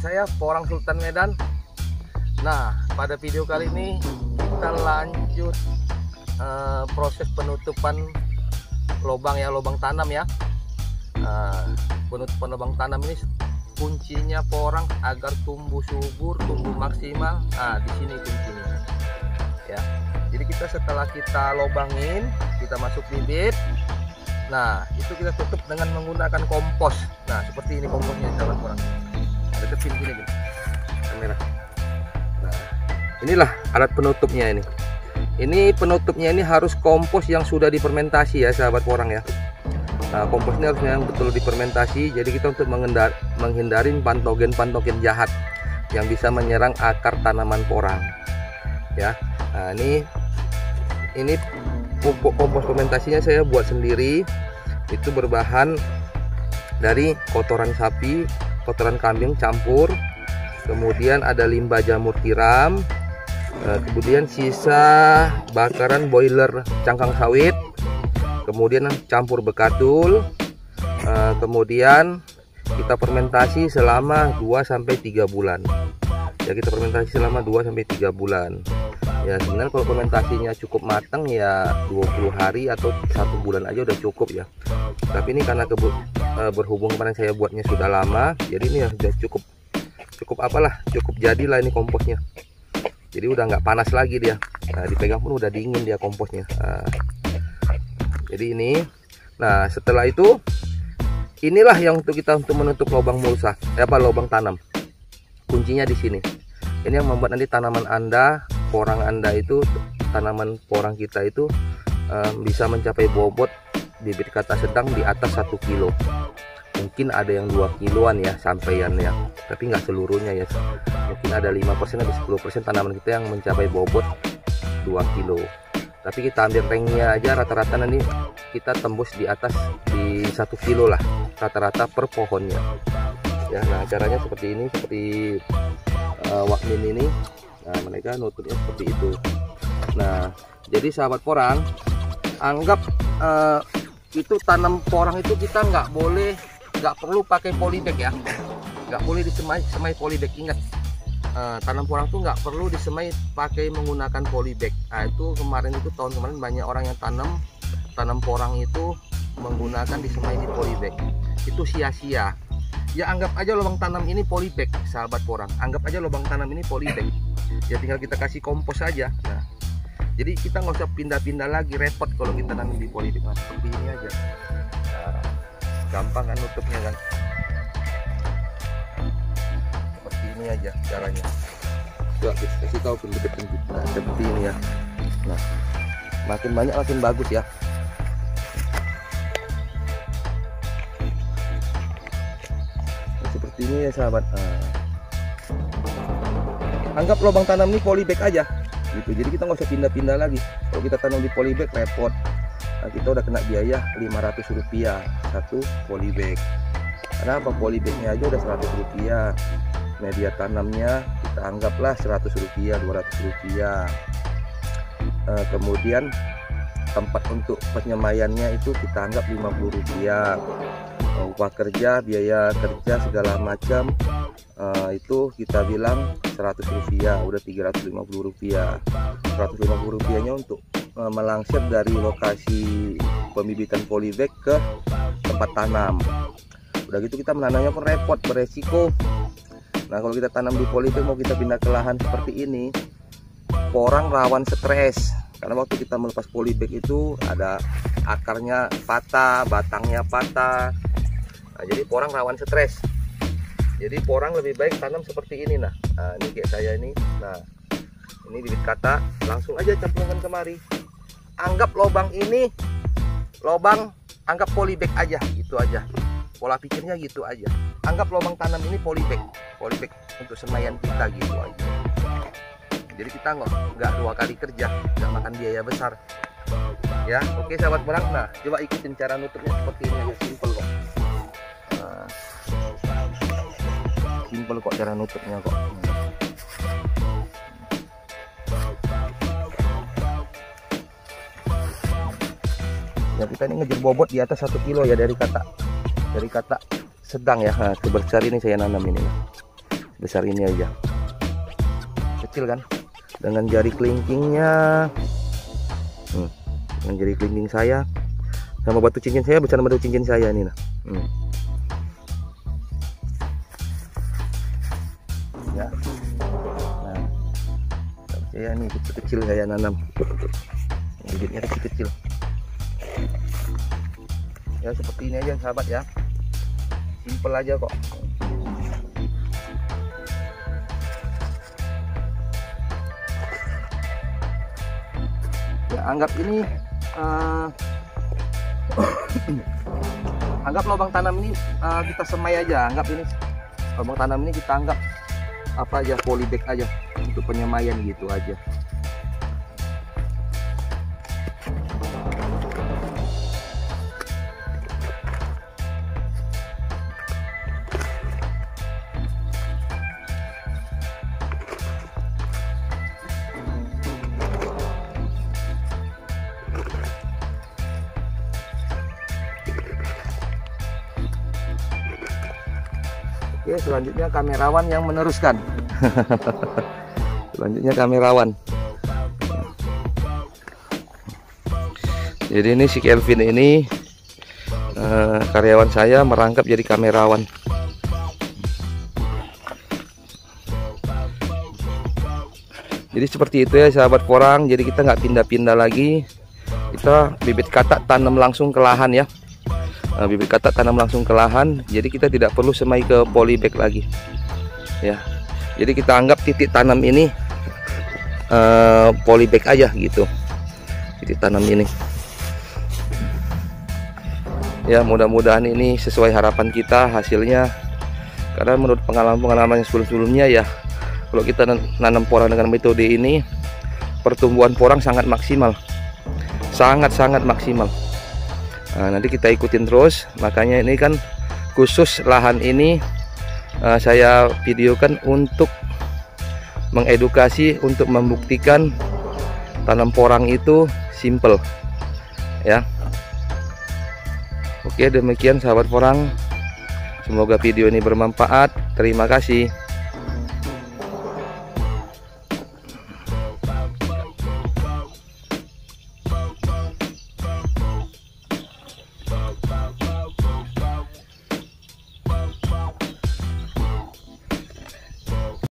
saya Porang Sultan Medan. Nah, pada video kali ini kita lanjut proses penutupan lubang ya, lubang tanam ya. Penutupan lubang tanam ini kuncinya porang agar tumbuh subur, tumbuh maksimal. Nah, di sini kuncinya ya. Jadi kita setelah kita lubangin, kita masuk bibit. Nah, itu kita tutup dengan menggunakan kompos. Nah, seperti ini komposnya sahabat porang. Ada kecil gini kamera. Nah, inilah alat penutupnya ini. Ini penutupnya ini harus kompos yang sudah difermentasi ya sahabat porang ya. Nah, kompos ini harusnya yang betul difermentasi. Jadi kita untuk menghindari patogen-patogen jahat yang bisa menyerang akar tanaman porang ya. Nah, ini pupuk kompos fermentasinya saya buat sendiri. Itu berbahan dari kotoran sapi, kotoran kambing campur, kemudian ada limbah jamur tiram, kemudian sisa bakaran boiler cangkang sawit, kemudian campur bekatul, kemudian kita fermentasi selama 2-3 bulan ya. Kita fermentasi selama 2-3 bulan ya. Sebenarnya kalau fermentasinya cukup matang ya 20 hari atau 1 bulan aja udah cukup ya. Tapi ini karena berhubung kemarin saya buatnya sudah lama, jadi ini sudah cukup jadilah ini komposnya. Jadi udah nggak panas lagi dia. Nah, dipegang pun udah dingin dia komposnya. Nah, jadi ini. Nah, setelah itu inilah yang untuk menutup lubang mulsa, lubang tanam. Kuncinya di sini. Ini yang membuat nanti tanaman Anda, porang Anda itu, tanaman porang kita itu bisa mencapai bobot bibit kata sedang di atas 1 kilo. Mungkin ada yang 2 kiloan ya sampaian ya, tapi nggak seluruhnya ya. Mungkin ada 5% atau 10% tanaman kita yang mencapai bobot 2 kilo. Tapi kita ambil ranknya aja rata-rata nanti kita tembus di atas di 1 kilo lah rata-rata per pohonnya ya. Nah, caranya seperti ini, seperti wakmin ini. Nah, mereka nutupnya seperti itu. Nah, jadi sahabat porang, anggap itu tanam porang itu kita nggak perlu pakai polybag ya, nggak boleh disemai polybag. Ingat, tanam porang tuh nggak perlu disemai pakai menggunakan polybag. Nah, itu tahun kemarin banyak orang yang tanam porang itu menggunakan disemai di polybag. Itu sia-sia. Ya, anggap aja lubang tanam ini polybag sahabat porang. Anggap aja lubang tanam ini polybag. Ya tinggal kita kasih kompos saja. Nah, jadi kita nggak usah pindah-pindah lagi, repot kalau kita nanam di polybag. Nah, seperti ini aja. Nah, gampang kan nutupnya kan. Seperti ini aja caranya. Coba kasih tahu pendekat-pendekat. Nah, seperti ini ya. Nah, makin banyak makin bagus ya. Seperti ini ya sahabat. Anggap lubang tanam ini polybag aja gitu. Jadi kita nggak usah pindah-pindah lagi. Kalau kita tanam di polybag repot. Nah, kita udah kena biaya Rp500 satu polybag. Kenapa? Polybagnya aja udah Rp100. Media tanamnya kita anggaplah Rp100, Rp200. Kemudian tempat untuk penyemaiannya itu kita anggap Rp50. Upah kerja, biaya kerja segala macam itu kita bilang Rp100, udah Rp350. Rp150-nya untuk melangsir dari lokasi pembibitan polybag ke tempat tanam. Udah gitu kita menanamnya pun repot, beresiko. Nah, kalau kita tanam di polybag, mau kita pindah ke lahan seperti ini, porang rawan stres. Karena waktu kita melepas polybag itu ada akarnya patah, batangnya patah. Nah, jadi porang rawan stres. Jadi porang lebih baik tanam seperti ini. Nah, ini kayak saya ini. Nah, ini bibit kata, langsung aja cemplungkan kemari. Anggap lubang ini anggap polybag aja, gitu aja. Pola pikirnya gitu aja. Anggap lubang tanam ini polybag untuk semaian kita gitu aja. Jadi kita nggak 2 kali kerja, nggak makan biaya besar. Ya, oke sahabat porang. Nah, coba ikutin cara nutupnya seperti ini aja, simple kok. Simple kok cara nutupnya kok. Ya, kita ini ngejar bobot di atas 1 kilo ya dari kata sedang ya. Nah, sebesar ini saya nanam ini. sebesar ini aja, kecil kan, dengan jari kelingkingnya, dengan jari kelingking saya sama batu cincin saya besar batu cincin saya ini, nah. Ya, nah, saya ini kecil saya nanam, bibitnya kecil-kecil. Ya seperti ini aja sahabat ya, simple aja kok. Ya anggap ini anggap lubang tanam ini kita semai aja, anggap ini lubang tanam ini kita anggap apa aja, polybag aja untuk penyemaian gitu aja. Oke, selanjutnya kamerawan yang meneruskan. Selanjutnya kamerawan. Jadi ini si Kelvin ini karyawan saya merangkap jadi kamerawan. Jadi seperti itu ya sahabat porang. Jadi kita nggak pindah-pindah lagi. Kita bibit katak tanam langsung ke lahan ya. Bibit katak tanam langsung ke lahan, jadi kita tidak perlu semai ke polybag lagi ya. Jadi kita anggap titik tanam ini polybag aja gitu, titik tanam ini ya. Mudah-mudahan ini sesuai harapan kita hasilnya, karena menurut pengalaman sebelumnya ya, kalau kita nanam porang dengan metode ini, pertumbuhan porang sangat maksimal, sangat maksimal. Nah, nanti kita ikutin terus, makanya ini kan khusus lahan ini saya videokan untuk mengedukasi, untuk membuktikan tanam porang itu simple ya. Oke, demikian sahabat porang, semoga video ini bermanfaat. Terima kasih.